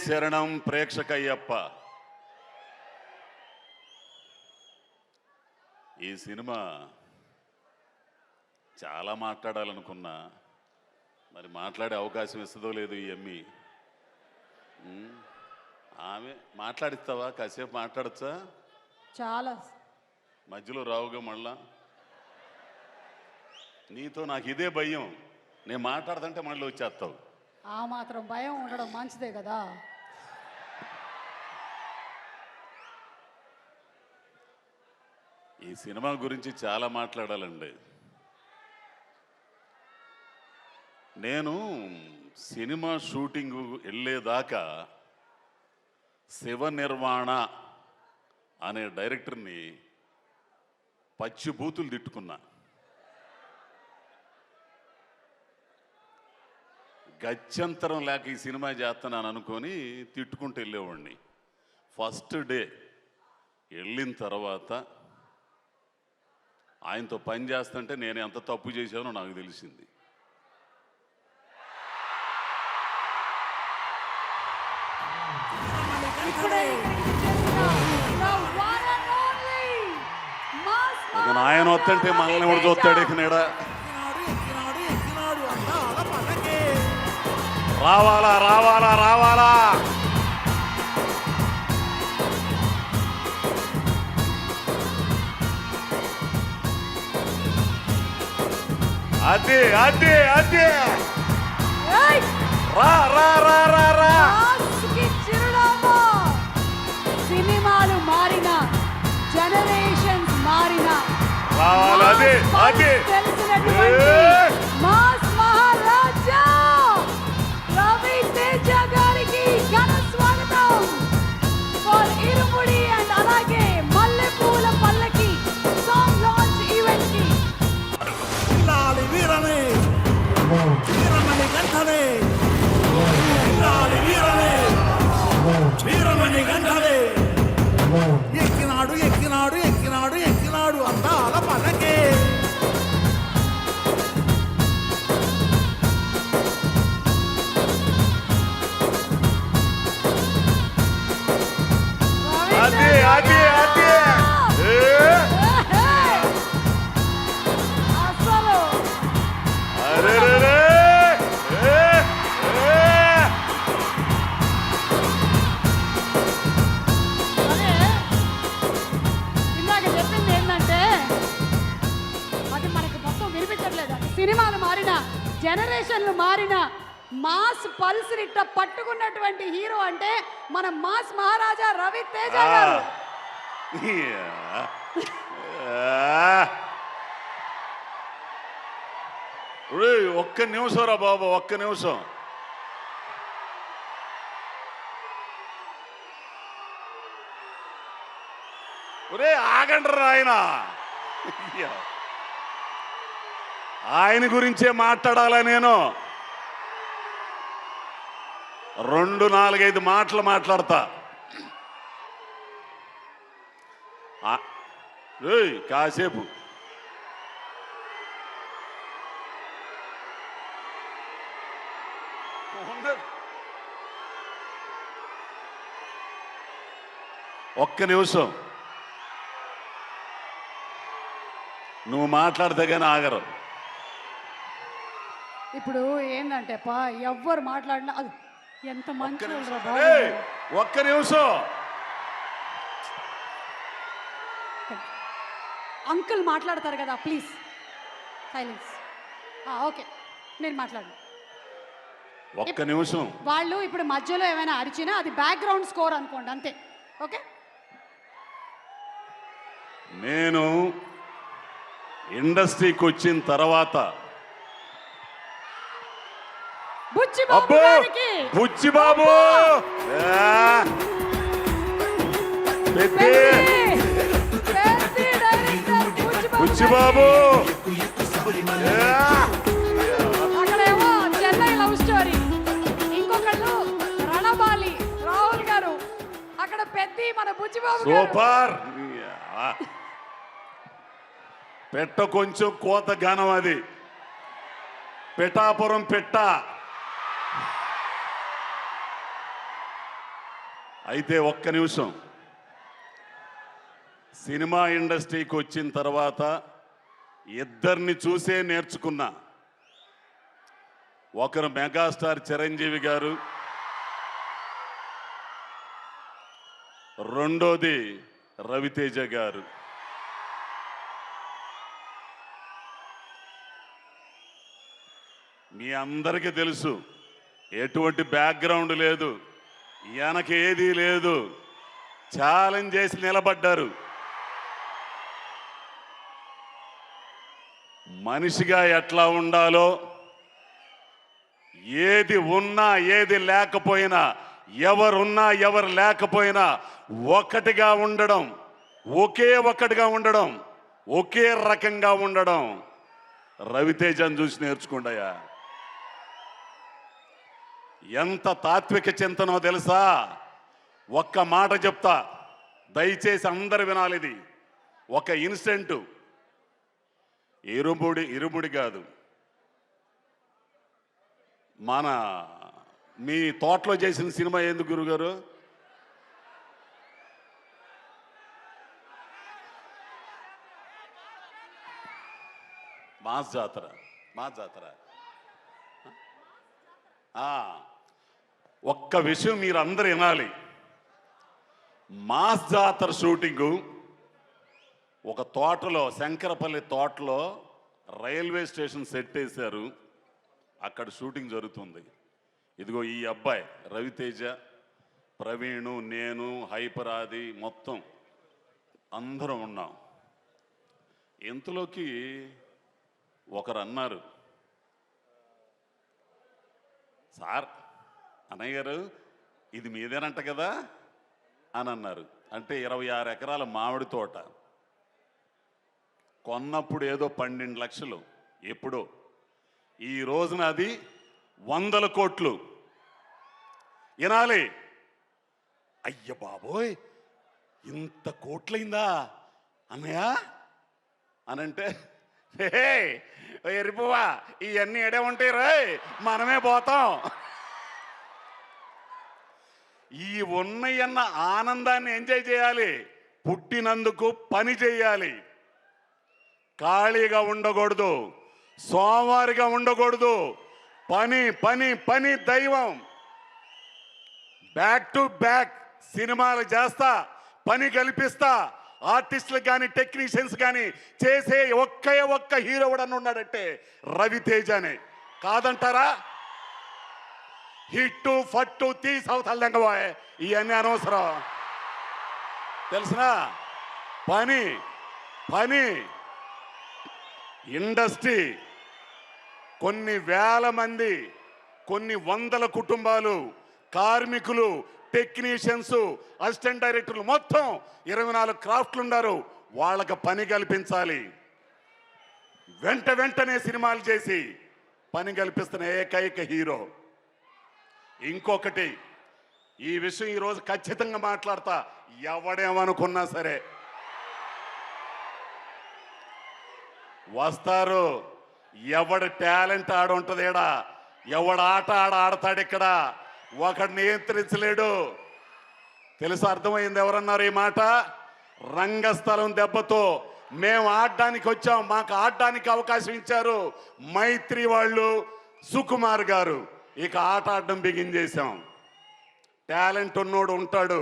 శరణం ప్రేక్షకయ్యప్ప. ఈ సినిమా చాలా మాట్లాడాలనుకున్నా, మరి మాట్లాడే అవకాశం ఇస్తుందో లేదు ఈ అమ్మి. ఆమె మాట్లాడిస్తావా? కాసేపు మాట్లాడచ్చా? చాలా మధ్యలో రావుగా మళ్ళా. నీతో నాకు ఇదే భయం, నేను మాట్లాడుతుంటే మళ్ళీ వచ్చేస్తావు. ఆ మాత్రం భయం ఉండడం మంచిదే కదా. ఈ సినిమా గురించి చాలా మాట్లాడాలండి. నేను సినిమా షూటింగ్ వెళ్ళేదాకా శివ నిర్వాణ అనే డైరెక్టర్ని పచ్చి బూతులు తిట్టుకున్నా. గత్యంతరం లేక ఈ సినిమా చేస్తున్నాను అనుకొని తిట్టుకుంటూ వెళ్ళేవాడిని. ఫస్ట్ డే వెళ్ళిన తర్వాత ఆయనతో పని చేస్తుంటే నేను ఎంత తప్పు చేశానో నాకు తెలిసింది. ఇక ఆయన వస్తుంటే మనల్ని కూడా చూస్తాడు. ఇక నేడా రావాలా రావాలా రావాలా. అదే అదే అదే రా రా రా రా రా. సినిమాలు మారిన, జనరేషన్స్ మారిన, రావాలి అదే అదే మాస్ మహారాజా రవితేజ గారికి ఘన స్వాగతం ఫర్ ఇరుముడి అండ్ అలాగే మల్లెపూల పల్లకి సాంగ్ లాంచ్ ఈవెంట్ కి. ఇల్లాలి వీరనే వీరమణి గంటనే, ఇల్లాలి వీరనే వీరమణి గంటనే. ఎక్కినాడు ఎక్కినాడు ఎక్కినాడు ఎక్కినాడు అందాల పలకే. అదే అదే అదే అసలు అరే ఇందాక చెప్పింది ఏంటంటే అది మనకు మొత్తం వినిపించట్లేదు. సినిమాలు మారిన, జనరేషన్లు మారిన, మాస్ పల్స్ ఇట్ట పట్టుకున్నటువంటి హీరో అంటే మన మాస్ మహారాజా రవితేజ గారు. ఒక్క నిమిషం రా బాబు, ఒక్క నిమిషం. ఒరే ఆగండి రా. ఆయన గురించే మాట్లాడాలా నేను. 2-4-5 మాటలు మాట్లాడతా. కాసేపు ఒక్క నిమిషం నువ్వు మాట్లాడితే కానీ ఆగరు. ఇప్పుడు ఏంటంటే ఎవ్వరు మాట్లాడినా అది ఎంత మంచి ఒక్క నిమిషం. అంకుల్ మాట్లాడతారు కదా, ప్లీజ్ సైలెన్స్. ఓకే, నేను మాట్లాడు. ఒక్క నిమిషం. వాళ్ళు ఇప్పుడు మధ్యలో ఏమైనా అరిచినా అది బ్యాక్గ్రౌండ్ స్కోర్ అనుకోండి, అంతే. ఓకే, నేను ఇండస్ట్రీకి వచ్చిన తర్వాత బుచ్చిబాబు బుచ్చిబాబు అక్కడేమో చెన్నై లవ్ స్టోరీ, ఇంకొకళ్ళు రణబాలి రాహుల్ గారు, అక్కడ పెద్ద మన బుచ్చిబాబు సూపర్. పెట్ట కొంచెం కోత గానం అది. పిఠాపురం పెట్ట అయితే ఒక్క నిమిషం, సినిమా ఇండస్ట్రీకి వచ్చిన తర్వాత ఇద్దరిని చూసే నేర్చుకున్నా. ఒకరు మెగాస్టార్ చిరంజీవి గారు, రెండోది రవితేజ గారు. మీ అందరికీ తెలుసు, ఎటువంటి బ్యాక్గ్రౌండ్ లేదు, వెనక ఏదీ లేదు, ఛాలెంజ్ చేసి నిలబడ్డారు. మనిషిగా ఎట్లా ఉండాలో, ఏది ఉన్నా ఏది లేకపోయినా, ఎవరున్నా ఎవరు లేకపోయినా ఒకటిగా ఉండడం, ఒకటిగా ఉండడం, ఒకే రకంగా ఉండడం రవితేజను చూసి నేర్చుకుంటాయా. ఎంత తాత్విక చింతనో తెలుసా? ఒక్క మాట చెప్తా, దయచేసి అందరు వినాలి. ఇది ఒక ఇన్సిడెంట్, ఇరుముడి కాదు, మన మీ తోటలో చేసిన సినిమా ఎందుకు గురుగారు? మాస్ జాతర. ఒక్క విషయం మీరు అందరు వినాలి. మాస్ జాతర షూటింగు ఒక తోటలో, శంకరపల్లి తోటలో రైల్వే స్టేషన్ సెట్ వేశారు. అక్కడ షూటింగ్ జరుగుతుంది. ఇదిగో ఈ అబ్బాయి రవితేజ, ప్రవీణు, నేను, హైపరాది మొత్తం అందరం ఉన్నాం. ఇంతలోకి ఒకరు అన్నారు, సార్, అన్నయ్య గారు ఇది మీదేనంట కదా అని అన్నారు. అంటే 26 ఎకరాల మామిడి తోట కొన్నప్పుడు ఏదో 12 లక్షలు, ఎప్పుడో. ఈ రోజున అది 100 కోట్లు. వినాలి, అయ్య బాబోయ్ ఇంత కోట్లయిందా అన్నయ్య అనంటే, ఎరిపోవా ఇవన్నీ ఎడే ఉంటాయి రాయ్, మనమే పోతాం. ఈ ఉన్నయన్న ఆనందాన్ని ఎంజాయ్ చేయాలి, పుట్టినందుకు పని చేయాలి, ఖాళీగా ఉండకూడదు, సోమవారిగా ఉండకూడదు. పని పని పని దైవం. బ్యాక్ టు బ్యాక్ సినిమాలు చేస్తా, పని కల్పిస్తా. ఆర్టిస్టులకు కానీ టెక్నీషియన్స్ కానీ చేసే ఒక్క హీరో కూడా ఉన్నాడంటే రవితేజనే. కాదంటారా? హిట్టు ఫట్టు తీసవుతల్లంగబోయే ఇవన్నీ అనవసరం. తెలుసునా? పని పని. ఇండస్ట్రీ కొన్ని వేల మంది, కొన్ని వందల కుటుంబాలు, కార్మికులు, టెక్నీషియన్స్, అసిస్టెంట్ డైరెక్టర్లు మొత్తం 24 క్రాఫ్ట్లు ఉన్నారు. వాళ్ళకి పని కల్పించాలి. వెంటనే సినిమాలు చేసి పని కల్పిస్తున్న ఏకైక హీరో. ఇంకొకటి, ఈ విషయం ఈరోజు ఖచ్చితంగా మాట్లాడతా. ఎవడేమనుకున్నా సరే వస్తారు. ఎవడి టాలెంట్ ఆడుంటుంది ఇక్కడ, ఎవడు ఆట ఆడతాడు ఇక్కడ, ఒకడు నియంత్రించలేడు. తెలుసు, అర్థమైంది? ఎవరన్నారు ఈ మాట? రంగస్థలం దెబ్బతో మేము ఆడడానికి వచ్చాం, మాకు ఆడడానికి అవకాశం ఇచ్చారు మైత్రి వాళ్ళు, సుకుమార్ గారు. ఇక ఆట ఆడడం బిగిన్ చేశాం. టాలెంట్ ఉన్నోడు ఉంటాడు,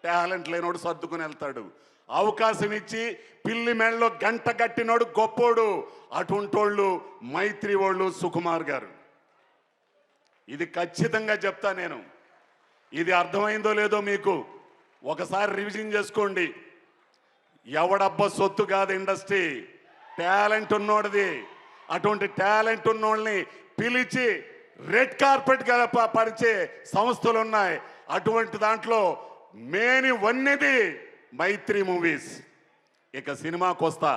టాలెంట్ లేనోడు సర్దుకుని వెళ్తాడు. అవకాశం ఇచ్చి పిల్లి మెళ్ళలో గంట కట్టినోడు గొప్పోడు. అటుంటోళ్ళు మైత్రి వాళ్ళు, సుకుమార్ గారు. ఇది ఖచ్చితంగా చెప్తా నేను. ఇది అర్థమైందో లేదో మీకు ఒకసారి రివిజన్ చేసుకోండి. ఎవడబ్బా సొత్తు కాదు ఇండస్ట్రీ, టాలెంట్ ఉన్నోడిది. అటువంటి టాలెంట్ ఉన్నోళ్ళని పిలిచి రెడ్ కార్పెట్ పరిచే సంస్థలు ఉన్నాయి. అటువంటి దాంట్లో మేని వన్నెది మైత్రి మూవీస్. ఇక సినిమాకి వస్తా.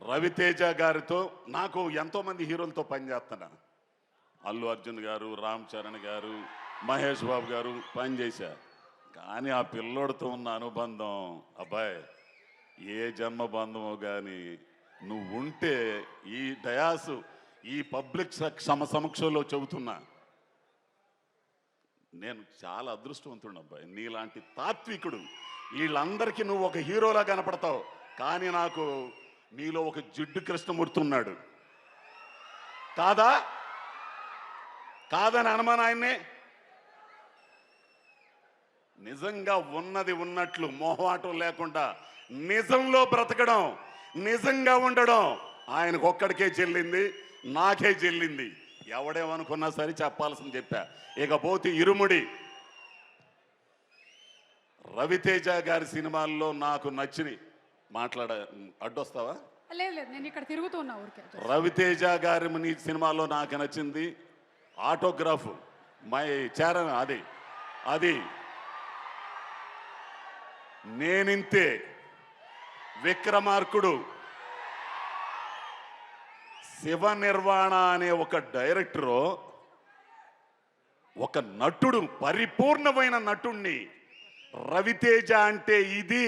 రవితేజ గారితో నాకు ఎంతోమంది హీరోలతో పనిచేస్తున్నా. అల్లు అర్జున్ గారు, రామ్ చరణ్ గారు, మహేష్ బాబు గారు పనిచేశారు. కానీ ఆ పిల్లోడితో ఉన్న అనుబంధం, అబ్బాయి ఏ జన్మ బంధమో కానీ నువ్వు ఉంటే ఈ డయాసు, ఈ పబ్లిక్ సమక్షంలో చెబుతున్నా, నేను చాలా అదృష్టవంతుడు అబ్బాయి, నీలాంటి తాత్వికుడు. వీళ్ళందరికీ నువ్వు ఒక హీరోలా కనపడతావు, కానీ నాకు నీలో ఒక జిడ్డు కృష్ణమూర్తి ఉన్నాడు. కాదా? కాదని అనుమానం ఆయన్నే. నిజంగా ఉన్నది ఉన్నట్లు మొహమాటం లేకుండా నిజంలో బ్రతకడం, నిజంగా ఉండడం ఆయనకు ఒక్కడికే చెల్లింది, నాకే చెల్లింది. ఎవడేమనుకున్నా సరే చెప్పాల్సింది చెప్పా. ఇకపోతే ఇరుముడి రవితేజ గారి సినిమాల్లో నాకు నచ్చిని అడ్డొస్తావా? లేదు లేదు, నేను ఇక్కడ తిరుగుతూ ఉన్నా ఊరికే. రవితేజ గారి నీ సినిమాలో నాకు నచ్చింది ఆటోగ్రాఫ్ మై చారణ, అది నేనింతే, విక్రమార్కుడు, శివ నిర్వాణ అనే ఒక డైరెక్టరు ఒక నటుడు, పరిపూర్ణమైన నటుణ్ణి రవితేజ అంటే ఇది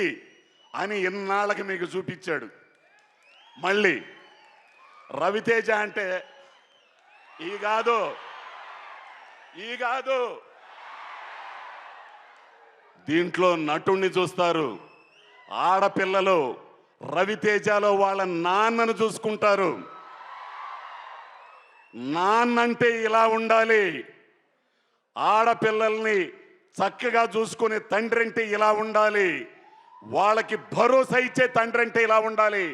అని ఇన్నాళ్ళకి మీకు చూపించాడు. మళ్ళీ రవితేజ అంటే ఈ కాదు దీంట్లో నటుణ్ణి చూస్తారు. ఆడపిల్లలు రవితేజలో వాళ్ళ నాన్నను చూసుకుంటారు. నాన్నంటే ఇలా ఉండాలి, ఆడపిల్లల్ని చక్కగా చూసుకునే తండ్రి అంటే ఇలా ఉండాలి, వాళ్ళకి భరోసా ఇచ్చే తండ్రి అంటే ఇలా ఉండాలి,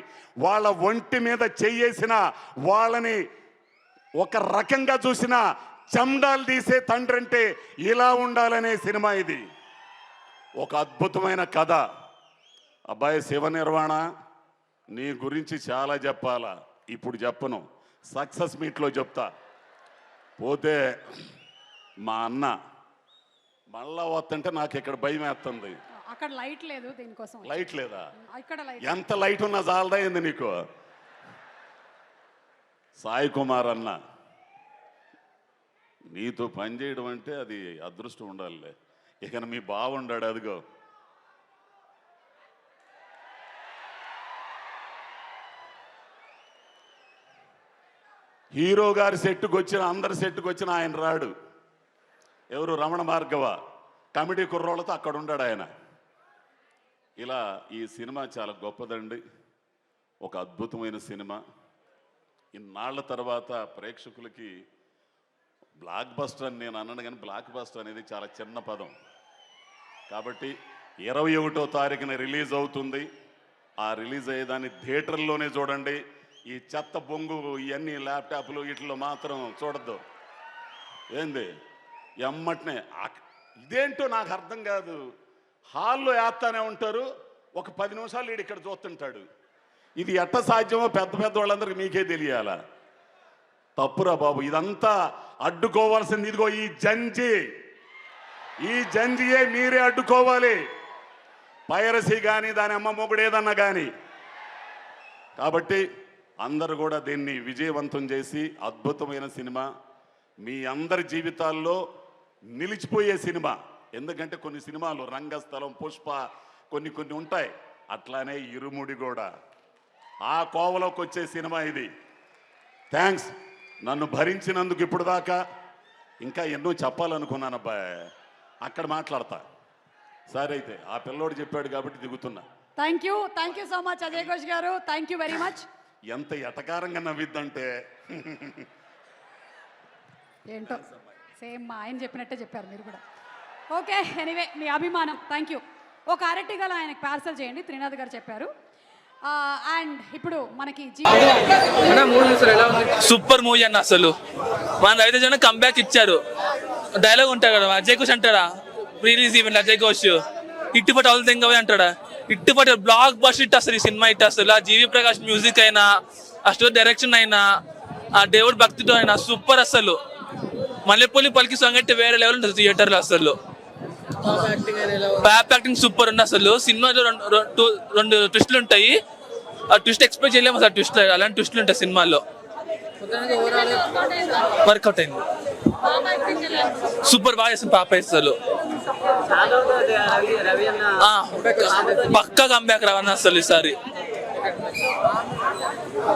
వాళ్ళ ఒంటి మీద చెయ్యేసిన వాళ్ళని ఒక రకంగా చూసిన చెండాలు తీసే తండ్రి అంటే ఇలా ఉండాలనే సినిమా ఇది. ఒక అద్భుతమైన కథ. అబ్బాయి శివ నిర్వాణ, నీ గురించి చాలా చెప్పాలా, ఇప్పుడు చెప్పను, సక్సెస్ మీట్లో చెప్తా. పోతే మా అన్న మళ్ళా వస్తుంటే నాకు ఇక్కడ భయం వేస్తుంది. అక్కడ లైట్ లేదు, దీనికోసం లైట్ లేదా? ఇక్కడ లైట్, ఎంత లైట్ ఉన్నా చాలదా ఏంది నీకు? సాయి కుమార్ అన్న, నీతో పనిచేయడం అంటే అది అదృష్టం ఉండాలి. ఇక మీ బాగుండాడు, అదిగో హీరో గారి సెట్టుకు వచ్చిన, అందరి సెట్టుకు వచ్చిన ఆయన రాడు. ఎవరు? రమణ భార్గవ కమిటీ కుర్రోళ్ళతో అక్కడ ఉన్నాడు ఆయన. ఇలా ఈ సినిమా చాలా గొప్పదండి, ఒక అద్భుతమైన సినిమా. ఇన్నాళ్ల తర్వాత ప్రేక్షకులకి బ్లాక్ బస్టర్ అని నేను అన్నాను, కానీ బ్లాక్ బస్టర్ అనేది చాలా చిన్న పదం. కాబట్టి 21వ తారీఖున రిలీజ్ అవుతుంది. ఆ రిలీజ్ అయ్యేదాన్ని థియేటర్లోనే చూడండి. ఈ చెత్త బొంగు ఇవన్నీ ల్యాప్టాప్లు వీటిలో మాత్రం చూడద్దు. ఏంది ఎమ్మటనే ఇదేంటో నాకు అర్థం కాదు. హాల్లో వేస్తానే ఉంటారు, ఒక 10 నిమిషాలు వీడు ఇక్కడ చూస్తుంటాడు. ఇది ఎట్ట సాధ్యమో పెద్ద పెద్ద వాళ్ళందరికీ మీకే తెలియాలా? తప్పురా బాబు, ఇదంతా అడ్డుకోవాల్సింది ఇదిగో ఈ జంజియే మీరే అడ్డుకోవాలి. పైరసీ కానీ దాని అమ్మ మొగుడు ఏదన్నా కానీ. కాబట్టి అందరూ కూడా దీన్ని విజయవంతం చేసి అద్భుతమైన సినిమా మీ అందరి జీవితాల్లో నిలిచిపోయే సినిమా. ఎందుకంటే కొన్ని సినిమాలు రంగస్థలం, పుష్ప కొన్ని ఉంటాయి, అట్లానే ఇరుముడి కూడా ఆ కోవలోకి వచ్చే సినిమా ఇది. థ్యాంక్స్ నన్ను భరించినందుకు. ఇప్పుడు దాకా ఇంకా ఎన్నో చెప్పాలనుకున్నాను అబ్బాయి, అక్కడ మాట్లాడతా. సరే అయితే ఆ పిల్లోడు చెప్పాడు కాబట్టి దిగుతున్నా. Thank you so much Ajay Ghosh garu, thank you very much. ఎంత ఎటకారంగా నవ్విద్దంటే ఏంటో సేమ్ మా ఆయన చెప్పినట్టే చెప్పారు మీరు కూడా. ఓకే, ఎనీవే మీ అభిమానం, థ్యాంక్ యూ. ఒక అరటి గల ఆయనకు పార్సల్ చేయండి, త్రినాథ్ గారు చెప్పారు. అండ్ ఇప్పుడు మనకి సూపర్ మూవీ అన్న. అసలు మన రవితేజ కంబ్యాక్ ఇచ్చారు. డైలాగ్ ఉంటాడు కదా, అజయ్ ఘోష్ అంటాడా రిలీజ్ ఈవెంట్, అజయ్ ఘోష్ ఇట్టుపట్టి అవులు తెంగవే అంటాడా, ఇట్టుపట్టి బ్లాక్ బస్టర్ హిట్ అసలు ఈ సినిమా హిట్. అసలు ఆ జీవి ప్రకాష్ మ్యూజిక్ అయినా, ఆ స్టోరీ డైరెక్షన్ అయినా, ఆ దేవుడు భక్తితో అయినా సూపర్. అసలు మల్లెపల్లి పలికి సాంగ్ అంటే వేరే లెవెల్ ఉంటుంది థియేటర్లో. అసలు ప్యాప్ యాక్టింగ్ సూపర్ ఉంది. అసలు సినిమాలో రెండు ట్విస్టులు ఉంటాయి, ఆ ట్విస్ట్ ఎక్స్పెక్ట్ చేయలేము అసలు. ట్విస్ట్ అలాంటి ట్విస్టులు ఉంటాయి సినిమాల్లో. వర్కౌట్ అయింది, సూపర్ బాగా చేసింది పాప. అసలు పక్కా కంబ్యాక్ రావన్న అసలు ఈసారి.